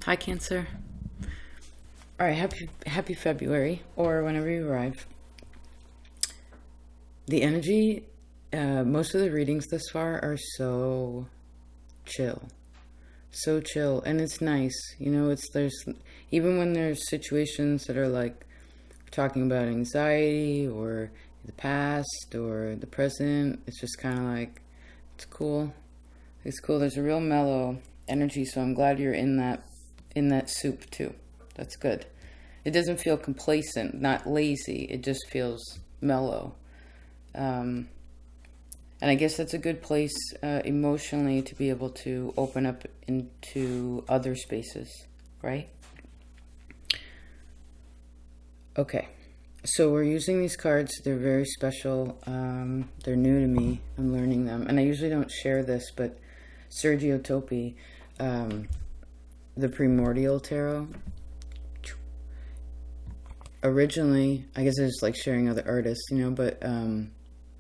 Hi, Cancer. All right, happy February, or whenever you arrive. The energy, most of the readings thus far are so chill, and it's nice. You know, there's even when there's situations that are like talking about anxiety or the past or the present. It's just kind of like it's cool. It's cool. There's a real mellow energy, so I'm glad you're in that soup too. That's good. It doesn't feel complacent, not lazy. It just feels mellow. And I guess that's a good place emotionally to be able to open up into other spaces, right? Okay. So we're using these cards. They're very special. They're new to me. I'm learning them. And I usually don't share this, but Sergio Topi, the Primordial Tarot, originally, I guess I just like sharing other artists, but I'm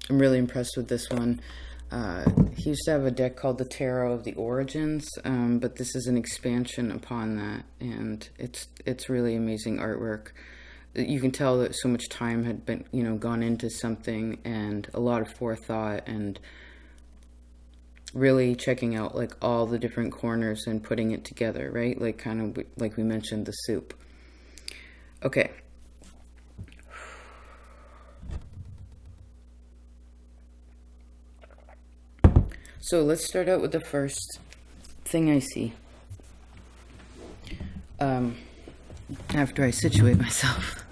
really impressed with this one. He used to have a deck called the Tarot of the Origins, but this is an expansion upon that, and it's really amazing artwork. You can tell that so much time had been, gone into something, and a lot of forethought, and really checking out like all the different corners and putting it together, right? Like kind of like we mentioned, the soup. Okay. So let's start out with the first thing I see. After I situate myself.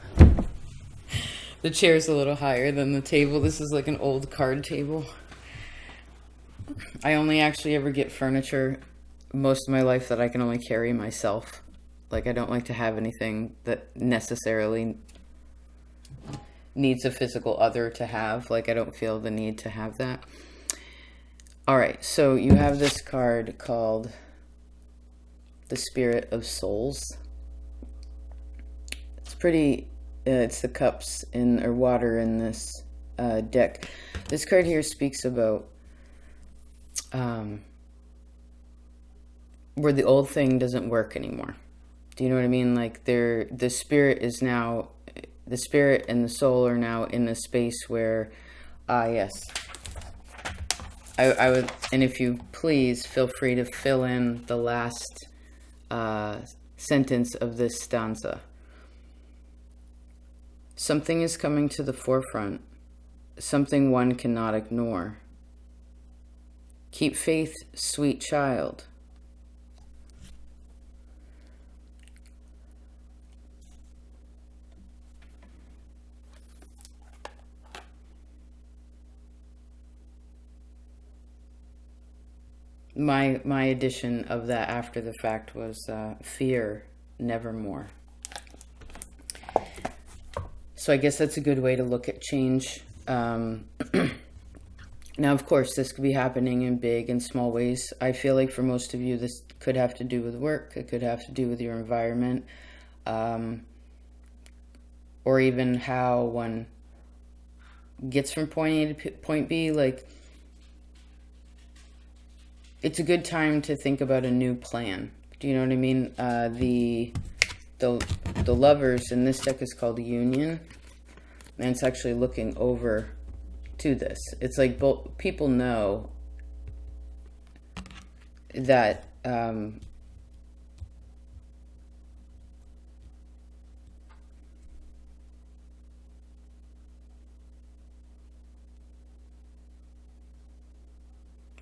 The chair's a little higher than the table. This is like an old card table. I only actually ever get furniture most of my life that I can only carry myself. Like, I don't like to have anything that necessarily needs a physical other to have. Like, I don't feel the need to have that. All right, so you have this card called the Spirit of Souls. It's pretty, it's the cups or water in this deck. This card here speaks about where the old thing doesn't work anymore. Do you know what I mean? Like the spirit and the soul are now in a space where, yes. I would, and if you please, feel free to fill in the last sentence of this stanza. Something is coming to the forefront, something one cannot ignore. Keep faith, sweet child. My edition of that after the fact was fear, nevermore. So I guess that's a good way to look at change. Now, of course, this could be happening in big and small ways. I feel like for most of you, this could have to do with work. It could have to do with your environment. Or even how one gets from point A to point B. Like, it's a good time to think about a new plan. Do you know what I mean? The lovers in this deck is called Union, and it's actually looking over to this. It's like both people know that well,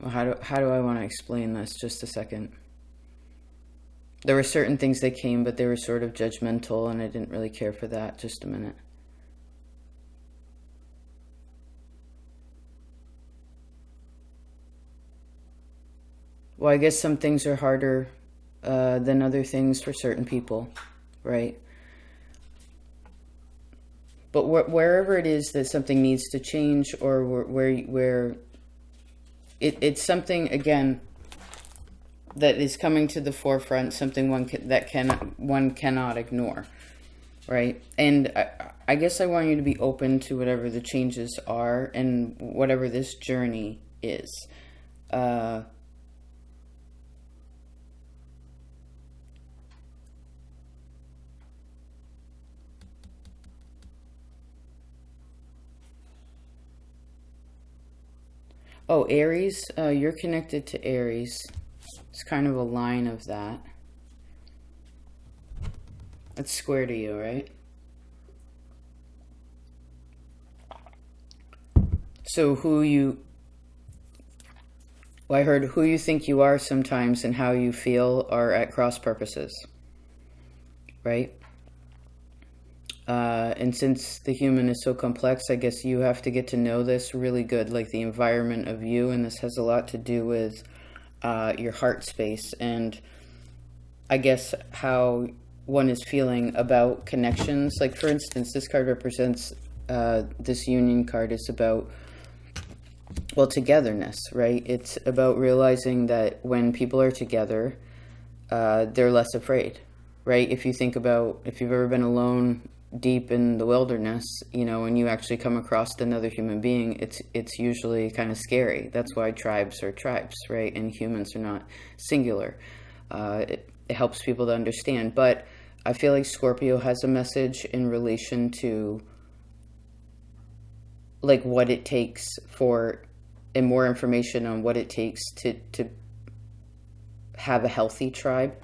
how do I want to explain this? Just a second. There were certain things that came, but they were sort of judgmental, and I didn't really care for that. Just a minute. Well, I guess some things are harder than other things for certain people, right? But wherever it is that something needs to change, or where it's something, again, that is coming to the forefront, something one cannot ignore, right? And I guess I want you to be open to whatever the changes are and whatever this journey is. Oh, Aries. You're connected to Aries. It's kind of a line of that. It's square to you, right? So I heard who you think you are sometimes and how you feel are at cross purposes, right? And since the human is so complex, I guess you have to get to know this really good, like the environment of you, and this has a lot to do with your heart space and I guess how one is feeling about connections. Like, for instance, this card represents this union card is about, well, togetherness, right? It's about realizing that when people are together, they're less afraid, right? If you think about, if you've ever been alone deep in the wilderness, you know, and you actually come across another human being, it's usually kind of scary. That's why tribes are tribes, right? And humans are not singular. It helps people to understand. But I feel like Scorpio has a message in relation to like what it takes for, and more information on what it takes to have a healthy tribe.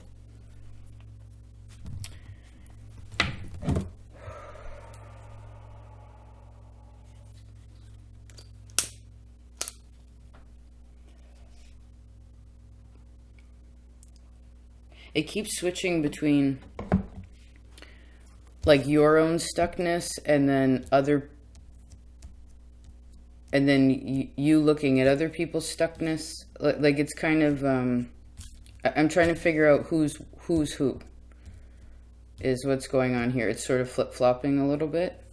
It keeps switching between like your own stuckness and then you looking at other people's stuckness. Like it's kind of I'm trying to figure out who's who is what's going on here. It's sort of flip-flopping a little bit.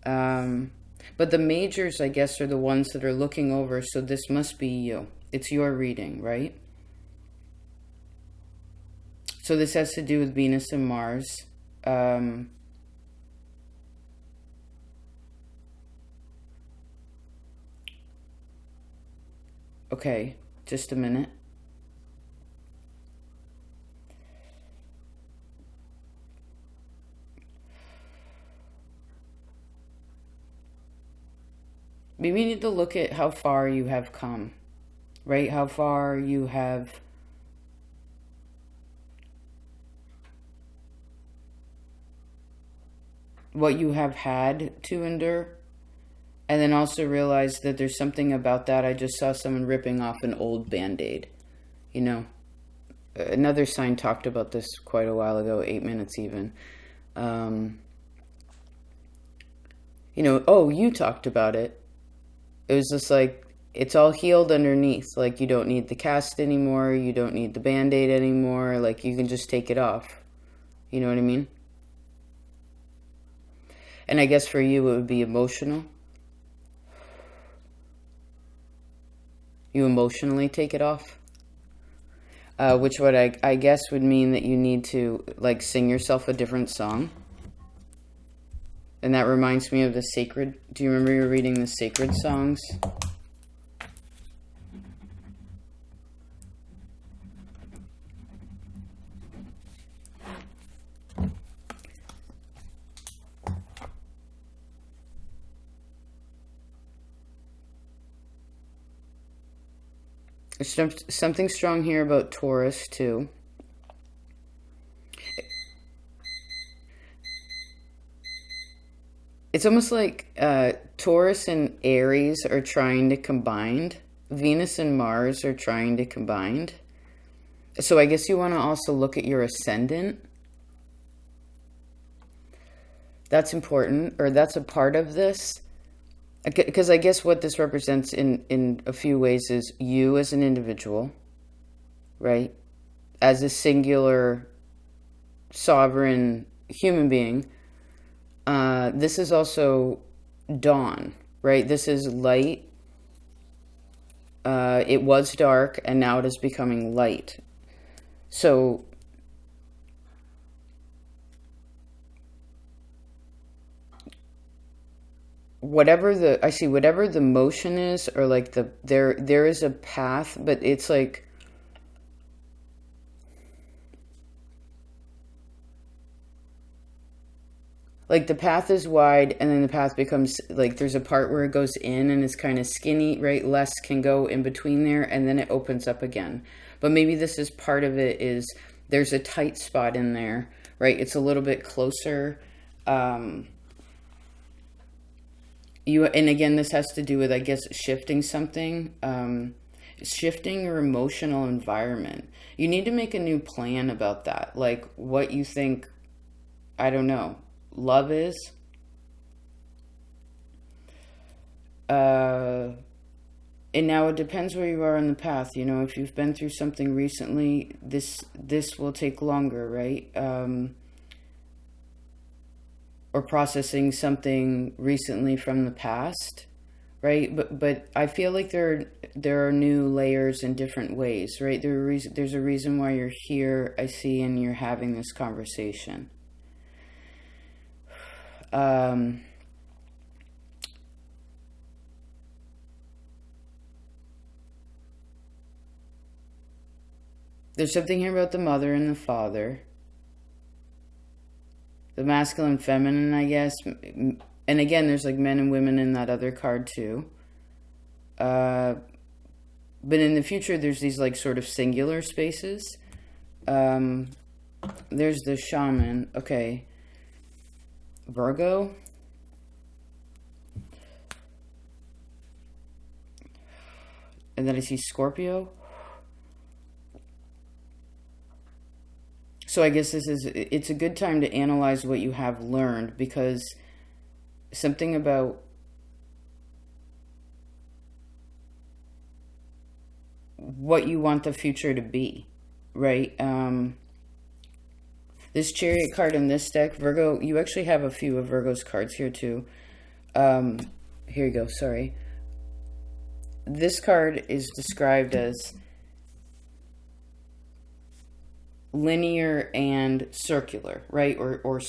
But the majors, I guess, are the ones that are looking over, so this must be you. It's your reading, right? So this has to do with Venus and Mars. Okay, just a minute. We need to look at how far you have come, right? How far you have what you have had to endure, and then also realize that there's something about that. I just saw someone ripping off an old Band-Aid. You know, another sign talked about this quite a while ago, 8 minutes even. You know, oh, you talked about it. It was just like, it's all healed underneath. Like, you don't need the cast anymore. You don't need the Band-Aid anymore. Like, you can just take it off. You know what I mean? And I guess for you, it would be emotional. You emotionally take it off. Which what I guess would mean that you need to, like, sing yourself a different song. And that reminds me of the sacred... Do you remember you were reading the sacred songs? There's something strong here about Taurus, too. It's almost like Taurus and Aries are trying to combine. Venus and Mars are trying to combine. So I guess you want to also look at your ascendant. That's important, or that's a part of this. Because I guess what this represents in a few ways is you as an individual, right? As a singular, sovereign human being. This is also dawn, right? This is light. It was dark, and now it is becoming light. So whatever the motion is, or like there is a path, but it's like Like the path is wide, and then the path becomes like there's a part where it goes in and it's kind of skinny, right? Less can go in between there, and then it opens up again. But maybe this is part of it, is there's a tight spot in there, right? It's a little bit closer. And again, this has to do with, I guess, shifting something, shifting your emotional environment. You need to make a new plan about that, like what you think, I don't know, love is. And now it depends where you are on the path. If you've been through something recently, this will take longer, right? Or processing something recently from the past, right? But I feel like there are new layers in different ways, right? There's a reason why you're here, I see, and you're having this conversation. There's something here about the mother and the father, the masculine, feminine, I guess. And again, there's like men and women in that other card too. But in the future, there's these like sort of singular spaces. There's the shaman. Okay. Virgo. And then I see Scorpio. So I guess it's a good time to analyze what you have learned, because something about what you want the future to be, right? This Chariot card in this deck, Virgo, you actually have a few of Virgo's cards here too. Here you go, sorry. This card is described as linear and circular, right? Or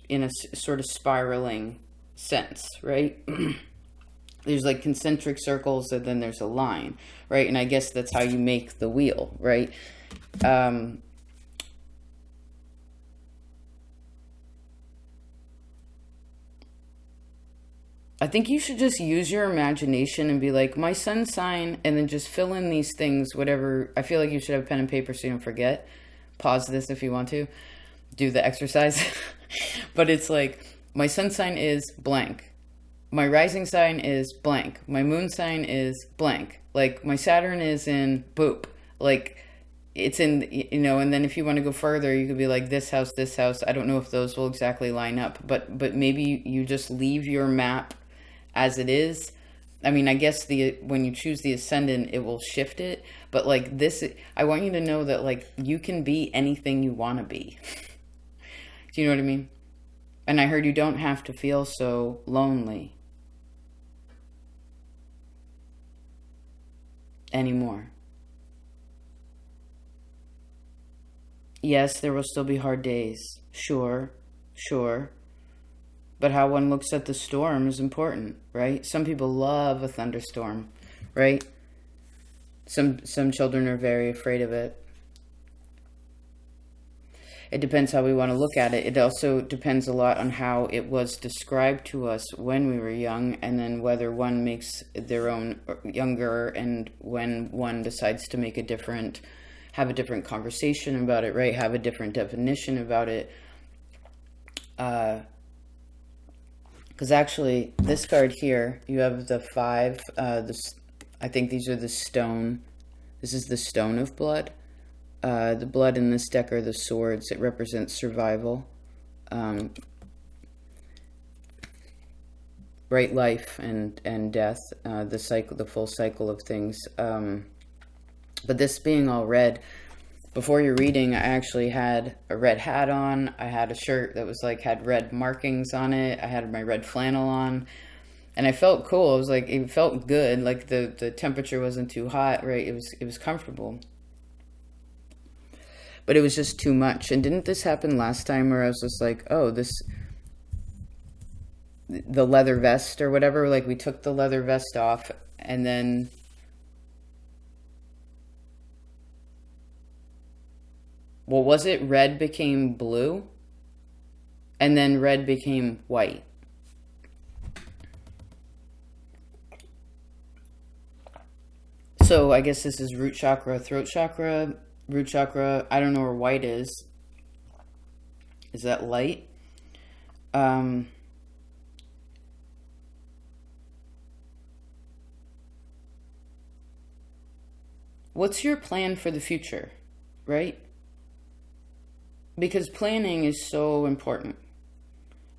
in a sort of spiraling sense, right? There's like concentric circles, and then there's a line, right? And I guess that's how you make the wheel, right? I think you should just use your imagination and be like, my sun sign, and then just fill in these things, whatever. I feel like you should have pen and paper so you don't forget. Pause this if you want to. Do the exercise. But it's like, my sun sign is blank. My rising sign is blank. My moon sign is blank. Like, my Saturn is in boop. Like, it's in, and then if you want to go further, you could be like, this house, this house. I don't know if those will exactly line up, but maybe you just leave your map as it is. I mean, I guess when you choose the ascendant, it will shift it. But like this, I want you to know that like you can be anything you want to be. Do you know what I mean? And I heard you don't have to feel so lonely anymore. Yes, there will still be hard days. Sure, sure. But how one looks at the storm is important, right? Some people love a thunderstorm, right? Some children are very afraid of it. It depends how we want to look at it. It also depends a lot on how it was described to us when we were young, and then whether one makes their own younger, and when one decides to have a different conversation about it, right? Have a different definition about it. Because actually, this card here, you have the 5. I think these are the stone. This is the stone of blood. The blood in this deck are the swords. It represents survival. Right, life and death. The full cycle of things. But this being all red, before your reading, I actually had a red hat on. I had a shirt that was like, had red markings on it. I had my red flannel on. And I felt cool. It felt good. Like the temperature wasn't too hot, right? It was comfortable. But it was just too much. And didn't this happen last time where I was just like, oh, the leather vest or whatever, like we took the leather vest off, and then was it red became blue? And then red became white. So I guess this is root chakra, throat chakra, root chakra. I don't know where white is. Is that light? What's your plan for the future, right? Because planning is so important.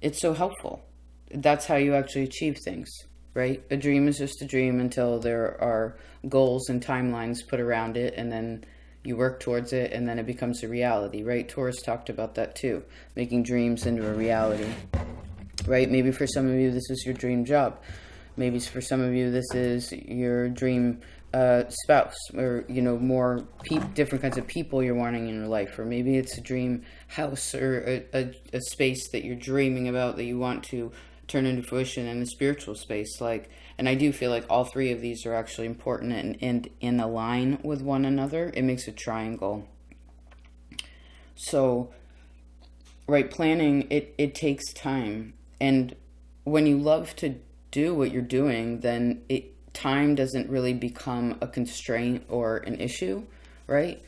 It's so helpful. That's how you actually achieve things, right? A dream is just a dream until there are goals and timelines put around it, and then you work towards it, and then it becomes a reality, right? Taurus talked about that too, making dreams into a reality, right? Maybe for some of you, this is your dream job. Maybe for some of you, this is your dream spouse, or, you know, more different kinds of people you're wanting in your life. Or maybe it's a dream house, or a space that you're dreaming about that you want to turn into fruition in the spiritual space. Like, and I do feel like all three of these are actually important and in align with one another. It makes a triangle. So, right, planning, it takes time. And when you love to do what you're doing, then time doesn't really become a constraint or an issue, right?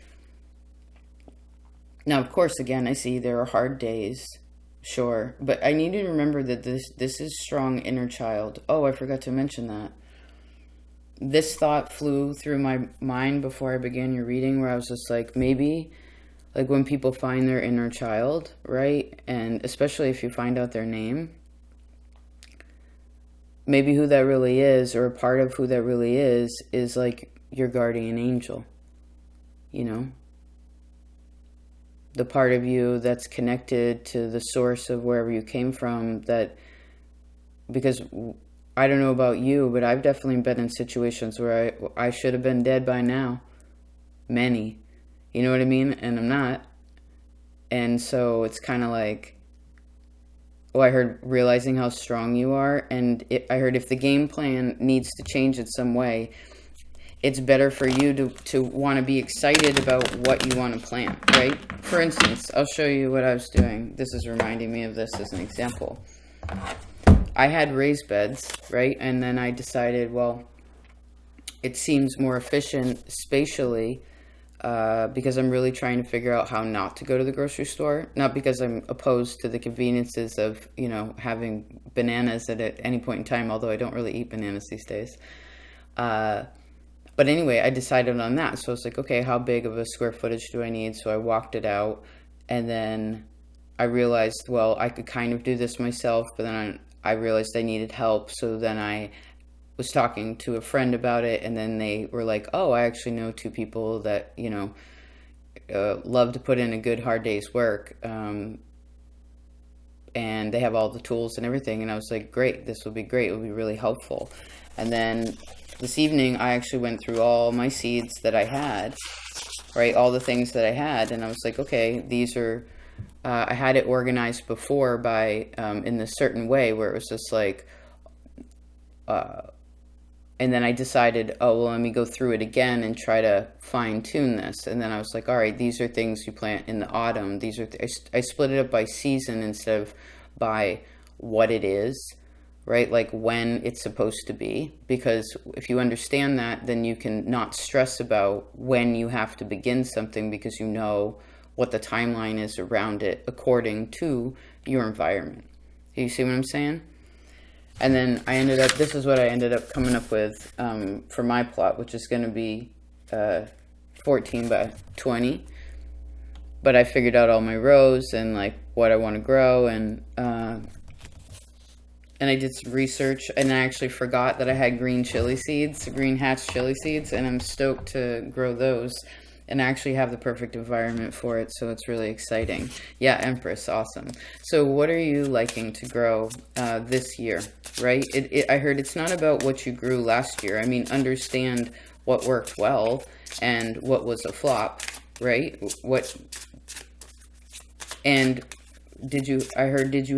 Now, of course, again, I see there are hard days, sure, but I need to remember that this is strong inner child. Oh, I forgot to mention that. This thought flew through my mind before I began your reading, where I was just like, maybe, like when people find their inner child, right? And especially if you find out their name, maybe who that really is, or a part of who that really is like your guardian angel, you know? The part of you that's connected to the source of wherever you came from, that, because I don't know about you, but I've definitely been in situations where I should have been dead by now. Many. You know what I mean? And I'm not. And so it's kind of like, oh, I heard realizing how strong you are. And I heard if the game plan needs to change in some way, it's better for you to want to be excited about what you want to plan, right? For instance, I'll show you what I was doing. This is reminding me of this as an example. I had raised beds, right? And then I decided, well, it seems more efficient spatially, because I'm really trying to figure out how not to go to the grocery store. Not because I'm opposed to the conveniences of, you know, having bananas at any point in time, although I don't really eat bananas these days. But anyway, I decided on that. So I was like, okay, how big of a square footage do I need? So I walked it out, and then I realized, well, I could kind of do this myself, but then I realized I needed help. So then I was talking to a friend about it, and then they were like, oh, I actually know two people that, you know, love to put in a good hard day's work. And they have all the tools and everything. And I was like, great, this will be great. It will be really helpful. And then this evening, I actually went through all my seeds that I had, right? All the things that I had. And I was like, okay, these are, I had it organized before by, in this certain way where it was just like, and then I decided, oh, well, let me go through it again and try to fine tune this. And then I was like, all right, these are things you plant in the autumn. These are, I split it up by season instead of by what it is, right? Like when it's supposed to be. Because if you understand that, then you can not stress about when you have to begin something, because you know what the timeline is around it according to your environment. You see what I'm saying? And then this is what I ended up coming up with for my plot, which is going to be 14 by 20. But I figured out all my rows and like what I want to grow, and I did some research, and I actually forgot that I had green chili seeds, green hatch chili seeds, and I'm stoked to grow those. And I actually have the perfect environment for it, so it's really exciting. Yeah, Empress, awesome. So what are you liking to grow this year, right? I heard it's not about what you grew last year. I mean, understand what worked well and what was a flop, right? And did you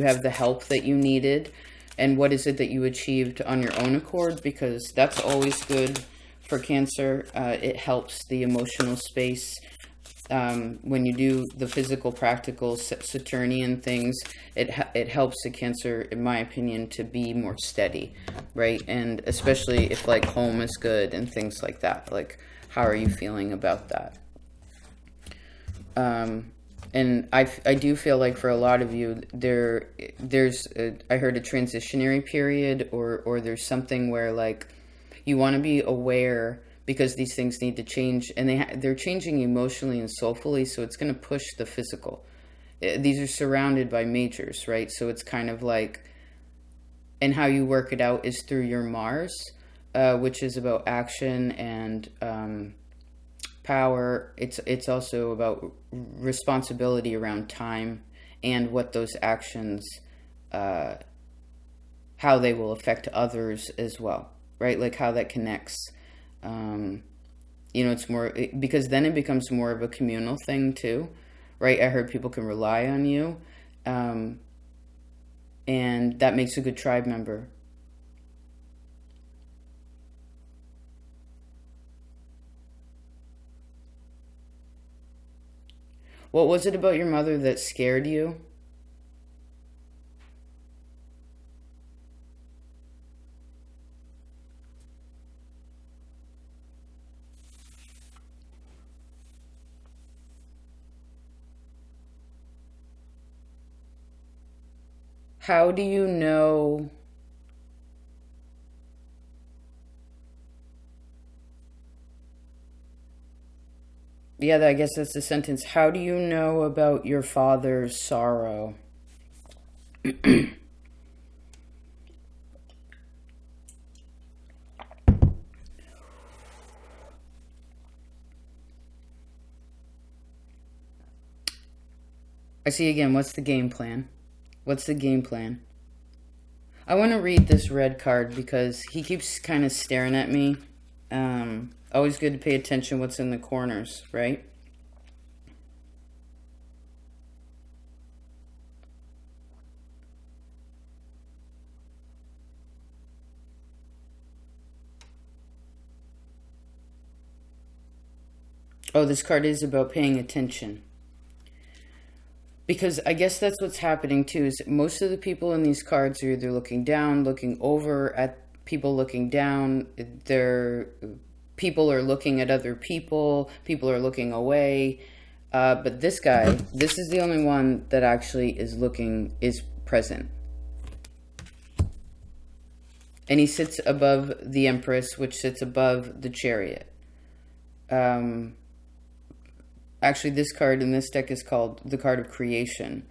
have the help that you needed? And what is it that you achieved on your own accord? Because that's always good. For Cancer, it helps the emotional space when you do the physical, practical Saturnian things, it helps the Cancer, in my opinion, to be more steady, right? And especially if like home is good and things like that. Like, how are you feeling about that? And I do feel like for a lot of you, I heard a transitionary period, or there's something where like you want to be aware because these things need to change, and they're changing emotionally and soulfully, so it's going to push the physical. These are surrounded by majors, right? So it's kind of like, and how you work it out is through your Mars, which is about action and power. It's also about responsibility around time and what those actions, how they will affect others as well, right? Like how that connects. It's more, because then it becomes more of a communal thing too, right? I heard people can rely on you, and that makes a good tribe member. What was it about your mother that scared you? How do you know? Yeah, I guess that's the sentence. How do you know about your father's sorrow? I see again. What's the game plan? What's the game plan? I want to read this red card because he keeps kind of staring at me. Always good to pay attention what's in the corners, right? Oh, this card is about paying attention. Because I guess that's what's happening too, is most of the people in these cards are either looking down, looking over at people looking down. People are looking at other people. People are looking away. But this guy, this is the only one that actually is present. And he sits above the Empress, which sits above the Chariot. Actually, this card in this deck is called the card of creation.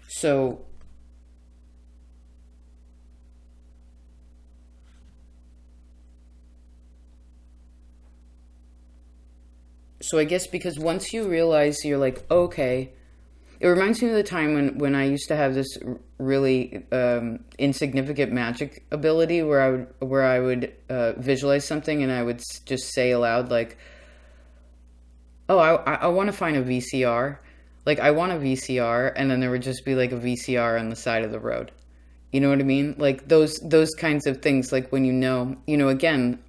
So I guess because once you realize, you're like, okay, it reminds me of the time when I used to have this really insignificant magic ability where I would visualize something, and I would just say aloud like, oh, I want to find a VCR. Like, I want a VCR, and then there would just be like a VCR on the side of the road. You know what I mean? Like those kinds of things. Like when again,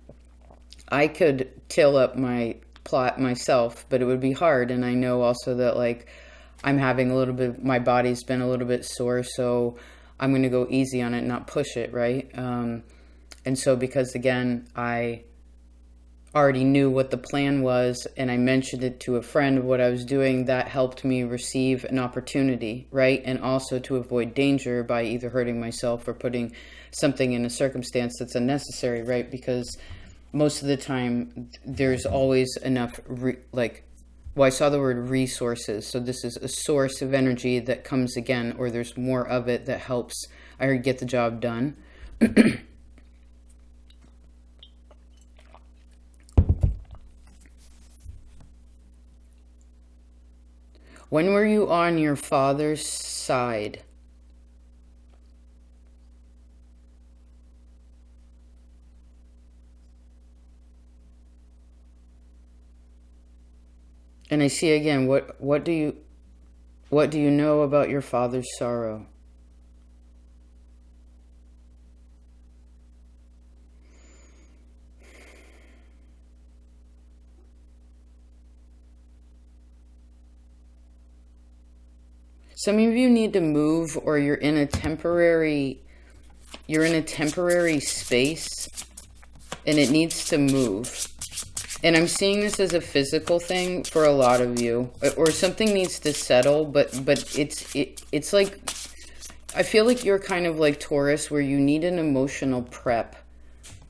I could till up my plot myself, but it would be hard. And I know also that like I'm having a little bit, my body's been a little bit sore, so I'm going to go easy on it, not push it, right? And so because again, I already knew what the plan was and I mentioned it to a friend of what I was doing, that helped me receive an opportunity, right? And also to avoid danger by either hurting myself or putting something in a circumstance that's unnecessary, right? Because most of the time there's always enough well, I saw the word resources, so this is a source of energy that comes again, or there's more of it that helps I get the job done. When were you on your father's side? And I see again, what do you know about your father's sorrow? Some of you need to move, or you're in a temporary space and it needs to move. And I'm seeing this as a physical thing for a lot of you, or something needs to settle, but it's like, I feel like you're kind of like Taurus, where you need an emotional prep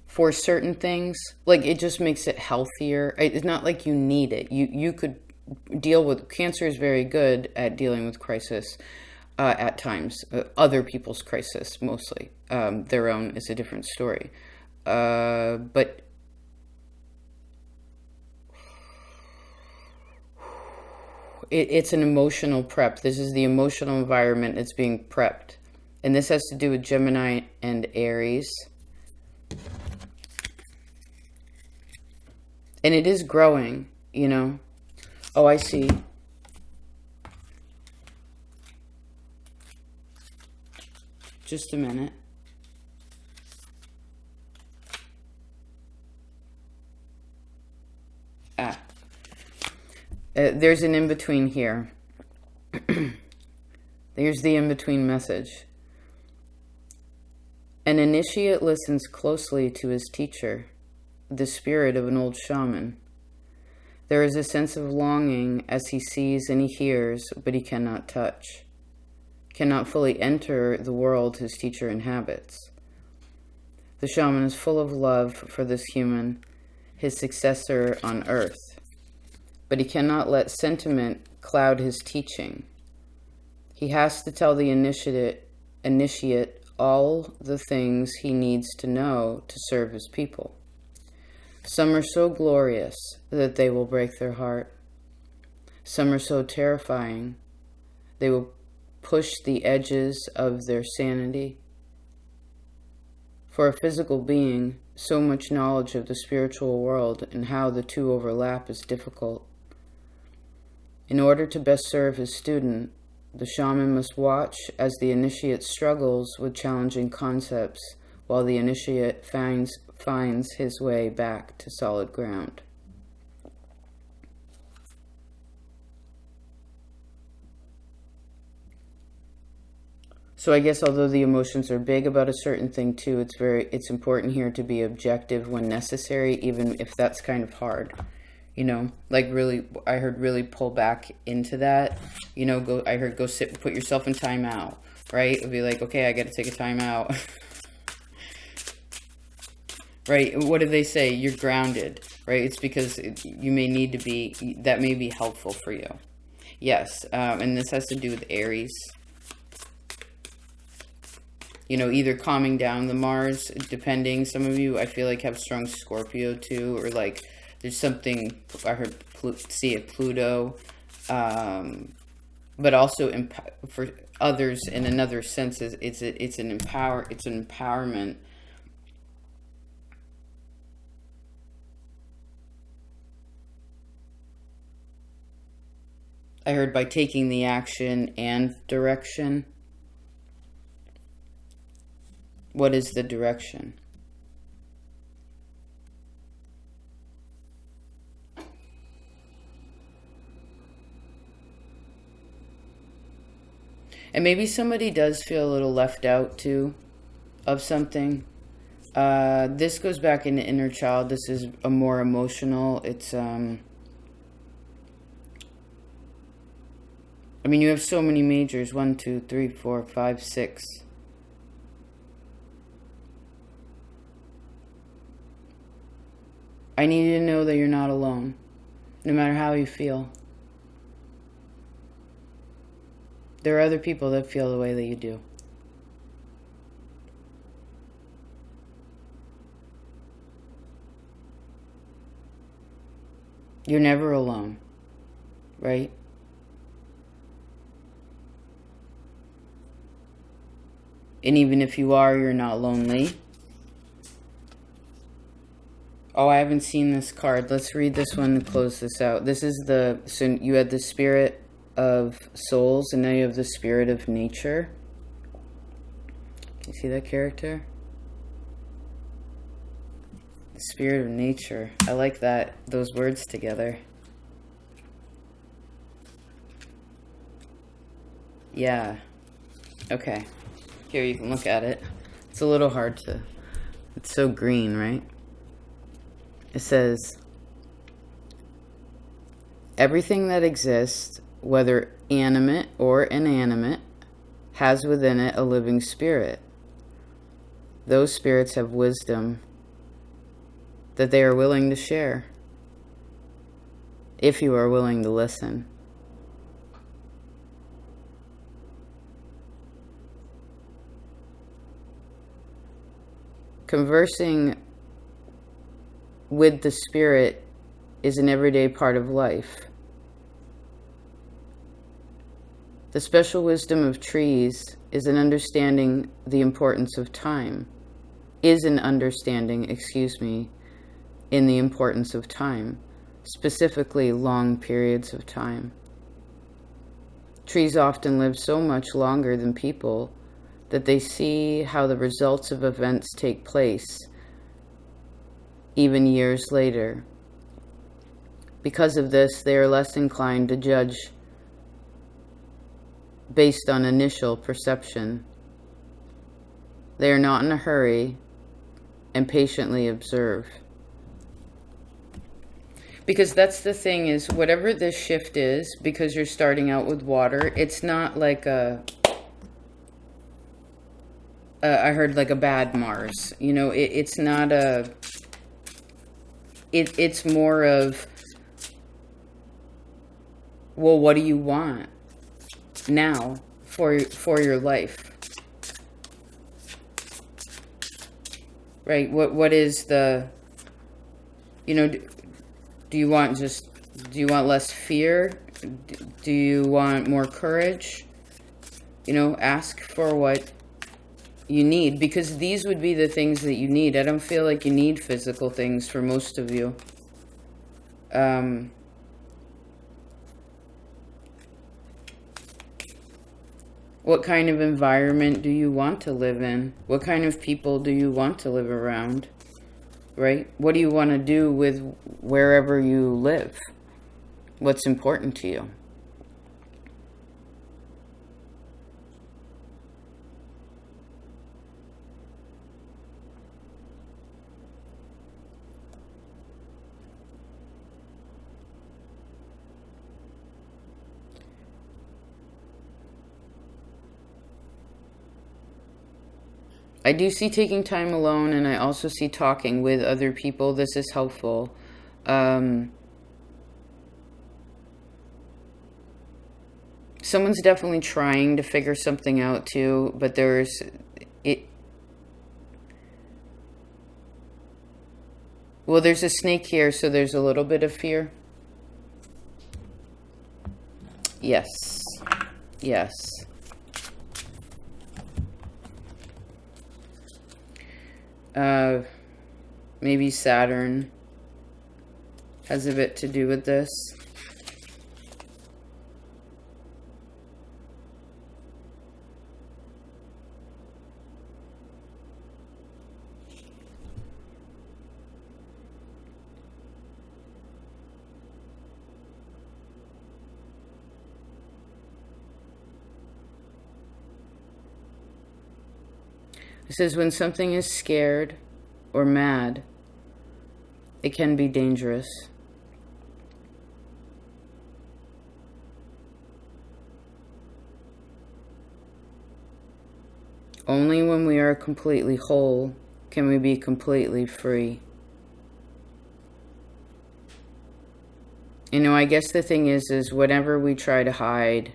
for certain things. Like, it just makes it healthier. It's not like you need it. You could deal with, Cancer is very good at dealing with crisis at times. Other people's crisis, mostly. Their own is a different story. But it's an emotional prep. This is the emotional environment that's being prepped. And this has to do with Gemini and Aries. And it is growing, you know. Oh, I see. Just a minute. There's an in-between here. There's the in-between message. An initiate listens closely to his teacher, the spirit of an old shaman. There is a sense of longing as he sees and he hears, but he cannot touch, cannot fully enter the world his teacher inhabits. The shaman is full of love for this human, his successor on earth, but he cannot let sentiment cloud his teaching. He has to tell the initiate all the things he needs to know to serve his people. Some are so glorious that they will break their heart. Some are so terrifying they will push the edges of their sanity. For a physical being, so much knowledge of the spiritual world and how the two overlap is difficult. In order to best serve his student, the shaman must watch as the initiate struggles with challenging concepts while the initiate finds his way back to solid ground. So I guess although the emotions are big about a certain thing too, it's important here to be objective when necessary, even if that's kind of hard. You know, like really, I heard really pull back into that. You know, go sit, put yourself in timeout, right? It'd be like, okay, I got to take a timeout. Right? What do they say? You're grounded, right? It's because you may need to be, that may be helpful for you. Yes, and this has to do with Aries. You know, either calming down the Mars, depending. Some of you, I feel like, have strong Scorpio too, or like there's something, I heard see it Pluto, but also for others in another sense, it's an empowerment. I heard by taking the action and direction. What is the direction? And maybe somebody does feel a little left out too of something. This goes back into inner child. This is a more emotional. It's I mean, you have so many majors. 1, 2, 3, 4, 5, 6. I need you to know that you're not alone, no matter how you feel. There are other people that feel the way that you do. You're never alone, right? And even if you are, you're not lonely. Oh, I haven't seen this card. Let's read this one and close this out. This is so you had the spirit of souls, and now you have the spirit of nature. Can you see that character? The spirit of nature. I like that, those words together. Yeah. Okay. Here, you can look at it. It's a little hard to... It's so green, right? It says, everything that exists, whether animate or inanimate, has within it a living spirit. Those spirits have wisdom that they are willing to share, if you are willing to listen. Conversing with the spirit is an everyday part of life. The special wisdom of trees is an understanding the importance of time, in the importance of time, specifically long periods of time. Trees often live so much longer than people that they see how the results of events take place even years later. Because of this, they are less inclined to judge based on initial perception. They are not in a hurry and patiently observe. Because that's the thing, is whatever this shift is, because you're starting out with water, it's not like I heard like a bad Mars. You know, it's not a... It's more of, well, what do you want now for your life? Right? What is the, you know, do you want less fear? Do you want more courage? You know, ask for what you need, because these would be the things that you need. I don't feel like you need physical things for most of you. What kind of environment do you want to live in? What kind of people do you want to live around? Right? What do you want to do with wherever you live? What's important to you? I do see taking time alone, and I also see talking with other people. This is helpful. Someone's definitely trying to figure something out too, but there's a snake here, so there's a little bit of fear. Yes. Yes. Maybe Saturn has a bit to do with this. It says when something is scared or mad, it can be dangerous. Only when we are completely whole can we be completely free. You know, I guess the thing is whatever we try to hide,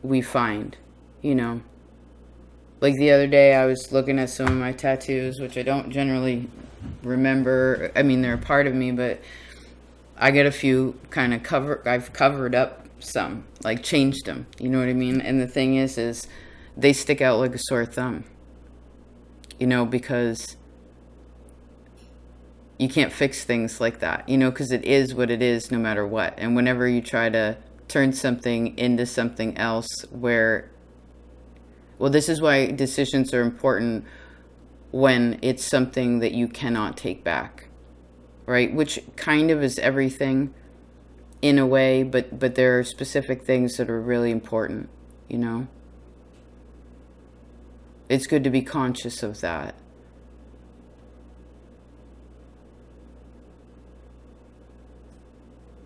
we find, you know. Like the other day, I was looking at some of my tattoos, which I don't generally remember. I mean, they're a part of me, but I get a few kind of I've covered up some, like changed them. You know what I mean? And the thing is they stick out like a sore thumb. You know, because you can't fix things like that. You know, because it is what it is no matter what. And whenever you try to turn something into something else where... Well, this is why decisions are important when it's something that you cannot take back, right? Which kind of is everything in a way, but there are specific things that are really important. you know? It's good to be conscious of that.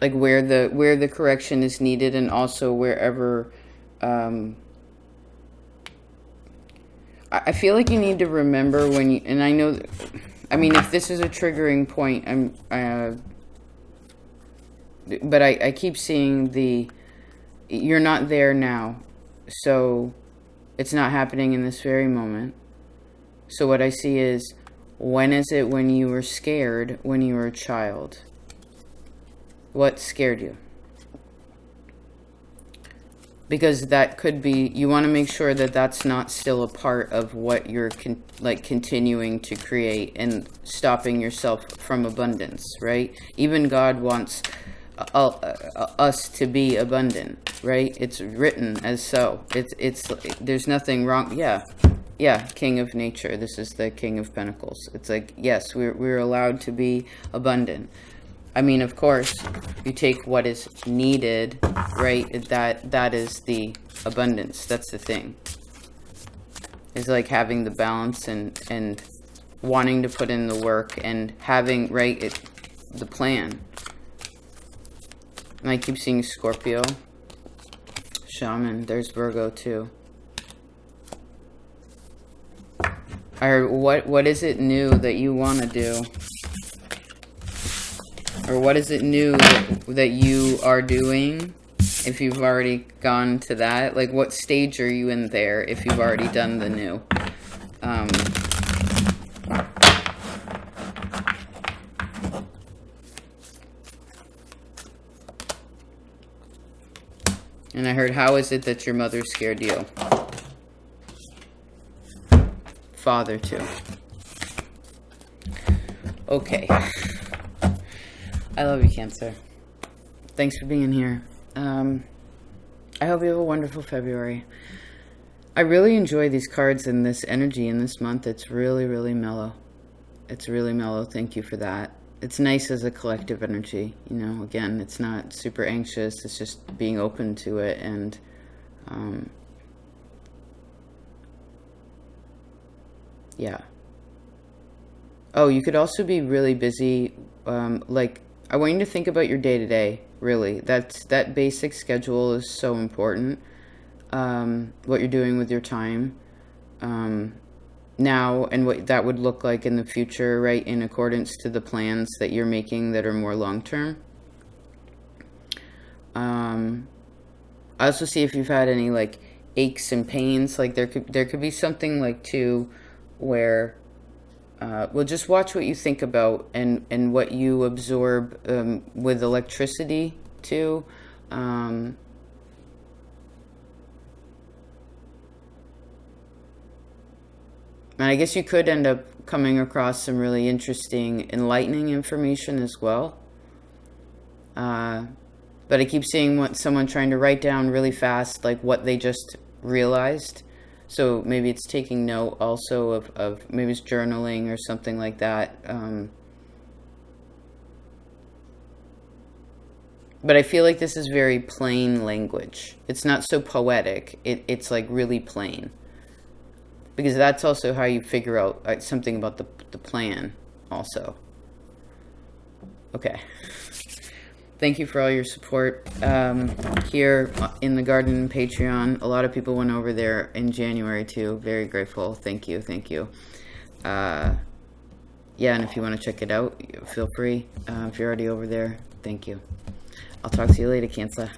Like where the correction is needed, and also wherever I feel like you need to remember when you, and I know, I mean, if this is a triggering point, but I keep seeing you're not there now, so it's not happening in this very moment. So what I see is, when is it when you were scared when you were a child? What scared you? Because that could be, you want to make sure that that's not still a part of what you're continuing to create and stopping yourself from abundance, right? Even God wants us to be abundant, right? It's written as so. It's there's nothing wrong. Yeah, King of Nature. This is the King of Pentacles. It's like, yes, we're allowed to be abundant. I mean, of course, you take what is needed, right? That is the abundance. That's the thing. It's like having the balance and wanting to put in the work and having, right, the plan. And I keep seeing Scorpio, shaman. There's Virgo too. I heard, what is it new that you want to do? Or what is it new that you are doing, if you've already gone to that? Like, what stage are you in there if you've already done the new? And I heard, how is it that your mother scared you? Father, too. Okay. I love you, Cancer. Thanks for being here. I hope you have a wonderful February. I really enjoy these cards and this energy in this month. It's really, really mellow. It's really mellow. Thank you for that. It's nice as a collective energy. You know, again, it's not super anxious. It's just being open to it. And yeah. Oh, you could also be really busy, like, I want you to think about your day-to-day, really. That basic schedule is so important, what you're doing with your time now, and what that would look like in the future, right, in accordance to the plans that you're making that are more long-term. I also see if you've had any, like, aches and pains. Like, there could be something, like, too, where... well, just watch what you think about and what you absorb with electricity, too. And I guess you could end up coming across some really interesting, enlightening information as well. But I keep seeing someone trying to write down really fast, like, what they just realized. So maybe it's taking note also of maybe it's journaling or something like that. But I feel like this is very plain language. It's not so poetic. It's like really plain. Because that's also how you figure out something about the plan also. Okay. Thank you for all your support here in the garden and Patreon. A lot of people went over there in January too. Very grateful. Thank you. Thank you. Yeah, and if you want to check it out, feel free. If you're already over there, thank you. I'll talk to you later, Cancer.